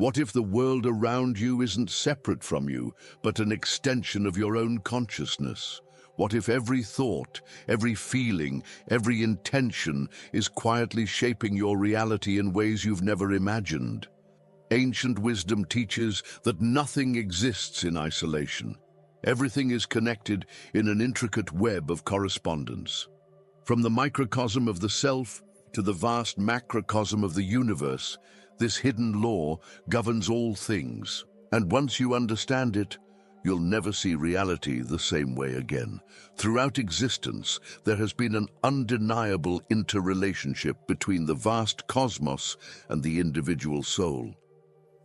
What if the world around you isn't separate from you, but an extension of your own consciousness? What if every thought, every feeling, every intention is quietly shaping your reality in ways you've never imagined? Ancient wisdom teaches that nothing exists in isolation. Everything is connected in an intricate web of correspondence. From the microcosm of the self to the vast macrocosm of the universe, this hidden law governs all things. And once you understand it, you'll never see reality the same way again. Throughout existence, there has been an undeniable interrelationship between the vast cosmos and the individual soul.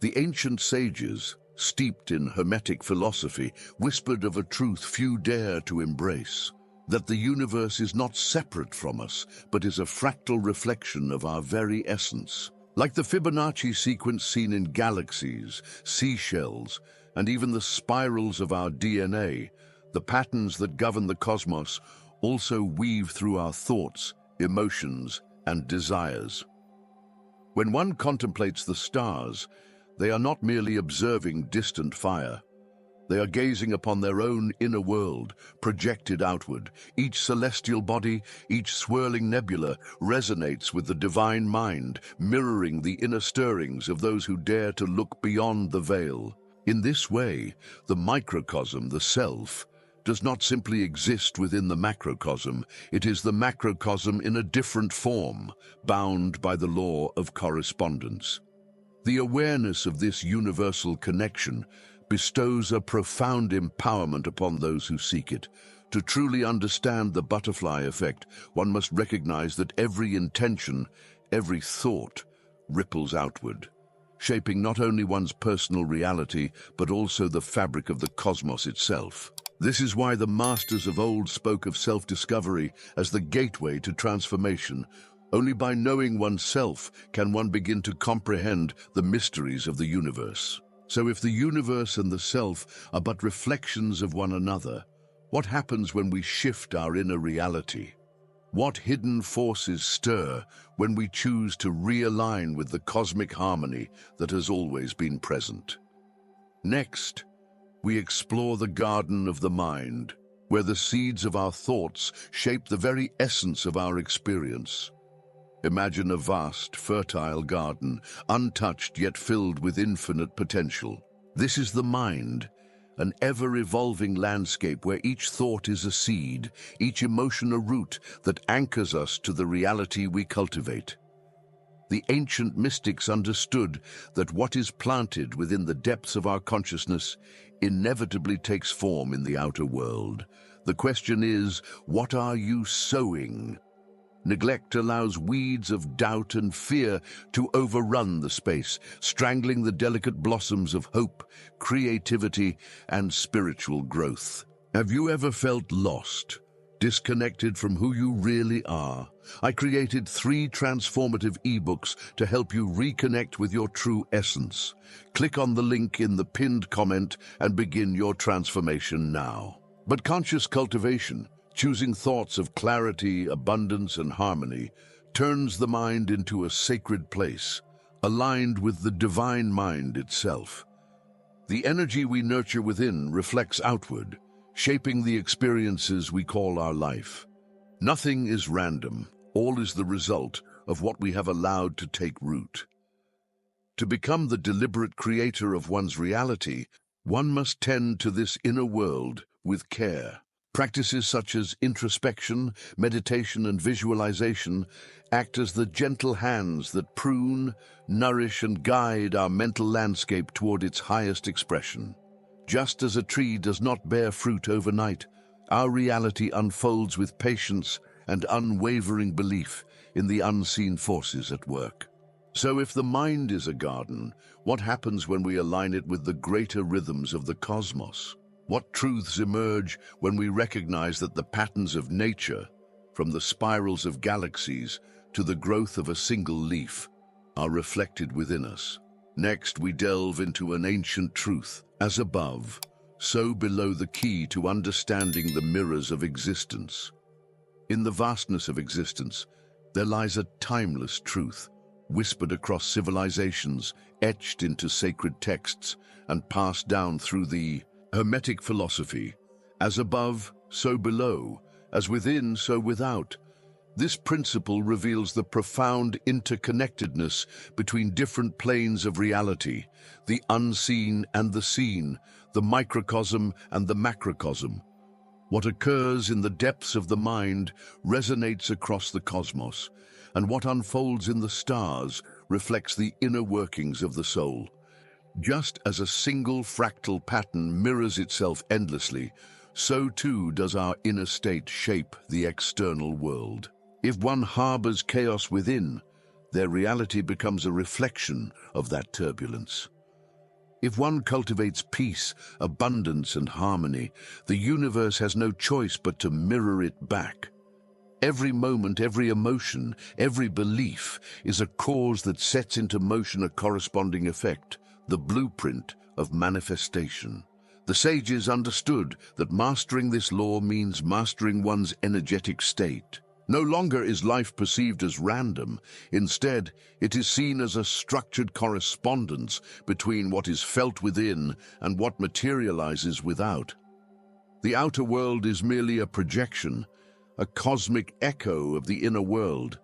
The ancient sages, steeped in Hermetic philosophy, whispered of a truth few dare to embrace, that the universe is not separate from us, but is a fractal reflection of our very essence. Like the Fibonacci sequence seen in galaxies, seashells, and even the spirals of our DNA, the patterns that govern the cosmos also weave through our thoughts, emotions, and desires. When one contemplates the stars, they are not merely observing distant fire. They are gazing upon their own inner world, projected outward. Each celestial body, each swirling nebula, resonates with the divine mind, mirroring the inner stirrings of those who dare to look beyond the veil. In this way, the microcosm, the self, does not simply exist within the macrocosm. It is the macrocosm in a different form, bound by the law of correspondence. The awareness of this universal connection bestows a profound empowerment upon those who seek it. To truly understand the butterfly effect, one must recognize that every intention, every thought, ripples outward, shaping not only one's personal reality, but also the fabric of the cosmos itself. This is why the masters of old spoke of self-discovery as the gateway to transformation. Only by knowing oneself can one begin to comprehend the mysteries of the universe. So if the universe and the self are but reflections of one another, what happens when we shift our inner reality? What hidden forces stir when we choose to realign with the cosmic harmony that has always been present? Next, we explore the garden of the mind, where the seeds of our thoughts shape the very essence of our experience. Imagine a vast, fertile garden, untouched yet filled with infinite potential. This is the mind, an ever-evolving landscape where each thought is a seed, each emotion a root that anchors us to the reality we cultivate. The ancient mystics understood that what is planted within the depths of our consciousness inevitably takes form in the outer world. The question is, what are you sowing? Neglect allows weeds of doubt and fear to overrun the space, strangling the delicate blossoms of hope, creativity, and spiritual growth. Have you ever felt lost, disconnected from who you really are? I created 3 transformative ebooks to help you reconnect with your true essence. Click on the link in the pinned comment and begin your transformation now. But conscious cultivation, choosing thoughts of clarity, abundance, and harmony, turns the mind into a sacred place, aligned with the divine mind itself. The energy we nurture within reflects outward, shaping the experiences we call our life. Nothing is random. All is the result of what we have allowed to take root. To become the deliberate creator of one's reality, one must tend to this inner world with care. Practices such as introspection, meditation, and visualization act as the gentle hands that prune, nourish, and guide our mental landscape toward its highest expression. Just as a tree does not bear fruit overnight, our reality unfolds with patience and unwavering belief in the unseen forces at work. So if the mind is a garden, what happens when we align it with the greater rhythms of the cosmos? What truths emerge when we recognize that the patterns of nature, from the spirals of galaxies to the growth of a single leaf, are reflected within us? Next, we delve into an ancient truth. As above, so below, the key to understanding the mirrors of existence. In the vastness of existence, there lies a timeless truth. whispered across civilizations, etched into sacred texts, and passed down through the Hermetic philosophy. As above, so below, as within, so without. This principle reveals the profound interconnectedness between different planes of reality, the unseen and the seen, the microcosm and the macrocosm. What occurs in the depths of the mind resonates across the cosmos, and what unfolds in the stars reflects the inner workings of the soul. Just as a single fractal pattern mirrors itself endlessly, so too does our inner state shape the external world. If one harbors chaos within, their reality becomes a reflection of that turbulence. If one cultivates peace, abundance, and harmony, the universe has no choice but to mirror it back. Every moment, every emotion, every belief is a cause that sets into motion a corresponding effect, the blueprint of manifestation. The sages understood that mastering this law means mastering one's energetic state. No longer is life perceived as random. Instead, it is seen as a structured correspondence between what is felt within and what materializes without. The outer world is merely a projection, a cosmic echo of the inner world.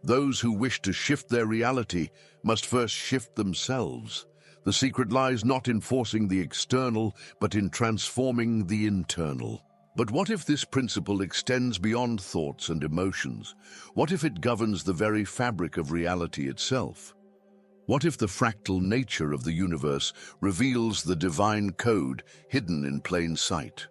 Those who wish to shift their reality must first shift themselves. The secret lies not in forcing the external, but in transforming the internal. But what if this principle extends beyond thoughts and emotions? What if it governs the very fabric of reality itself? What if the fractal nature of the universe reveals the divine code hidden in plain sight?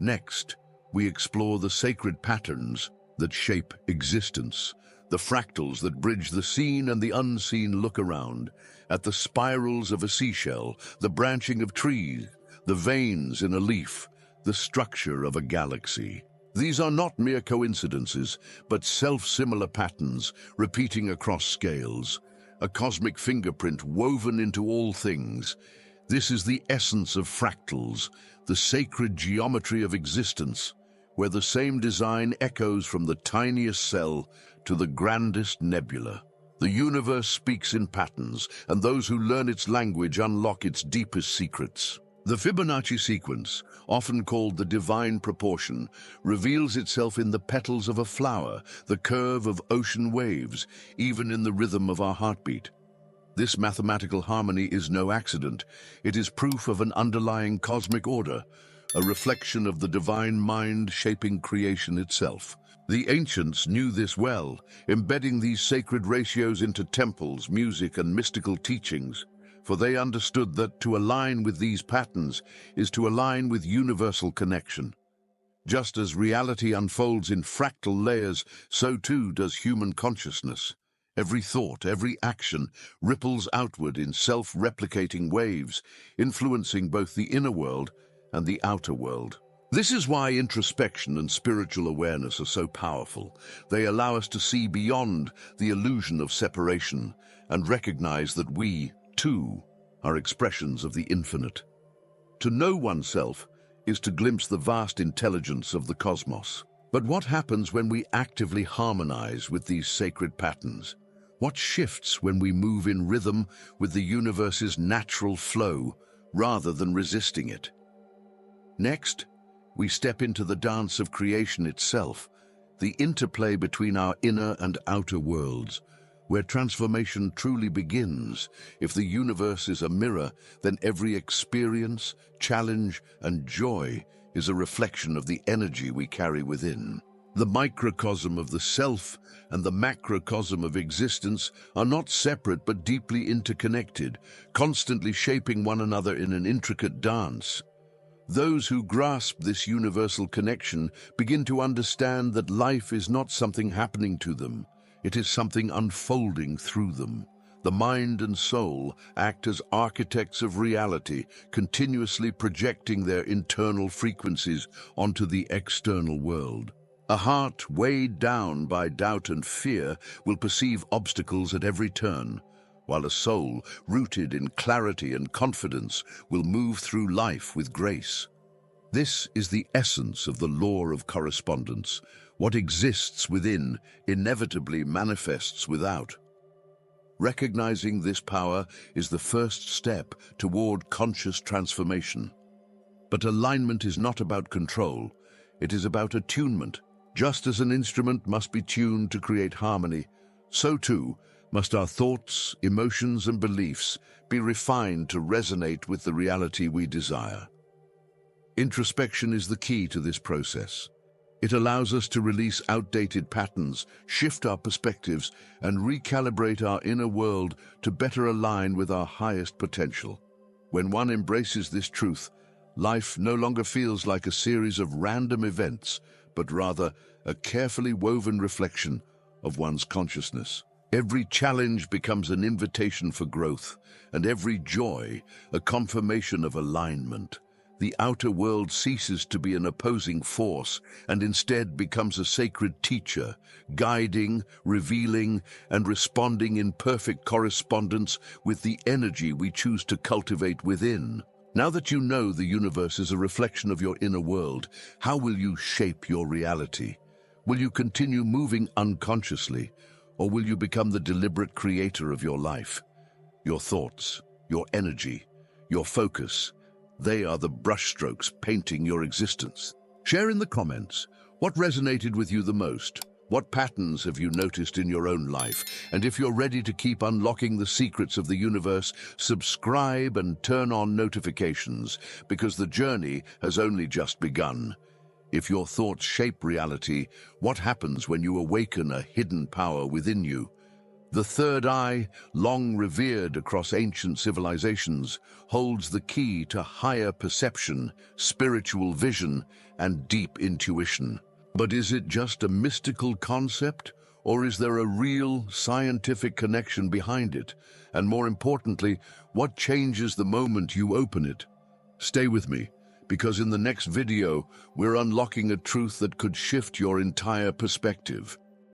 Next, we explore the sacred patterns that shape existence, the fractals that bridge the seen and the unseen. Look around at the spirals of a seashell, the branching of trees, the veins in a leaf, the structure of a galaxy. These are not mere coincidences, but self-similar patterns repeating across scales, a cosmic fingerprint woven into all things. This is the essence of fractals, the sacred geometry of existence, where the same design echoes from the tiniest cell to the grandest nebula. The universe speaks in patterns, and those who learn its language unlock its deepest secrets. The Fibonacci sequence, often called the divine proportion, reveals itself in the petals of a flower, the curve of ocean waves, even in the rhythm of our heartbeat. This mathematical harmony is no accident. It is proof of an underlying cosmic order, a reflection of the divine mind shaping creation itself. The ancients knew this well, embedding these sacred ratios into temples, music, and mystical teachings. For they understood that to align with these patterns is to align with universal connection. Just as reality unfolds in fractal layers, so too does human consciousness. Every thought, every action ripples outward in self-replicating waves, influencing both the inner world and the outer world. This is why introspection and spiritual awareness are so powerful. They allow us to see beyond the illusion of separation and recognize that we, too, are expressions of the infinite. To know oneself is to glimpse the vast intelligence of the cosmos. But what happens when we actively harmonize with these sacred patterns? What shifts when we move in rhythm with the universe's natural flow rather than resisting it? Next, we step into the dance of creation itself, the interplay between our inner and outer worlds, where transformation truly begins. If the universe is a mirror, then every experience, challenge, and joy is a reflection of the energy we carry within. The microcosm of the self and the macrocosm of existence are not separate but deeply interconnected, constantly shaping one another in an intricate dance. Those who grasp this universal connection begin to understand that life is not something happening to them. It is something unfolding through them. The mind and soul act as architects of reality, continuously projecting their internal frequencies onto the external world. A heart weighed down by doubt and fear will perceive obstacles at every turn, while a soul rooted in clarity and confidence will move through life with grace. This is the essence of the law of correspondence. What exists within inevitably manifests without. Recognizing this power is the first step toward conscious transformation. But alignment is not about control, it is about attunement. Just as an instrument must be tuned to create harmony, so too must our thoughts, emotions, and beliefs be refined to resonate with the reality we desire. Introspection is the key to this process. It allows us to release outdated patterns, shift our perspectives, and recalibrate our inner world to better align with our highest potential. When one embraces this truth, life no longer feels like a series of random events, but rather a carefully woven reflection of one's consciousness. Every challenge becomes an invitation for growth, and every joy a confirmation of alignment. The outer world ceases to be an opposing force and instead becomes a sacred teacher, guiding, revealing, and responding in perfect correspondence with the energy we choose to cultivate within. Now that you know the universe is a reflection of your inner world, how will you shape your reality? Will you continue moving unconsciously, or will you become the deliberate creator of your life? Your thoughts, your energy, your focus, they are the brushstrokes painting your existence. Share in the comments what resonated with you the most. What patterns have you noticed in your own life? And if you're ready to keep unlocking the secrets of the universe, subscribe and turn on notifications, because the journey has only just begun. If your thoughts shape reality, what happens when you awaken a hidden power within you? The third eye, long revered across ancient civilizations, holds the key to higher perception, spiritual vision, and deep intuition. But is it just a mystical concept, or is there a real scientific connection behind it? And more importantly, what changes the moment you open it? Stay with me, because in the next video, we're unlocking a truth that could shift your entire perspective.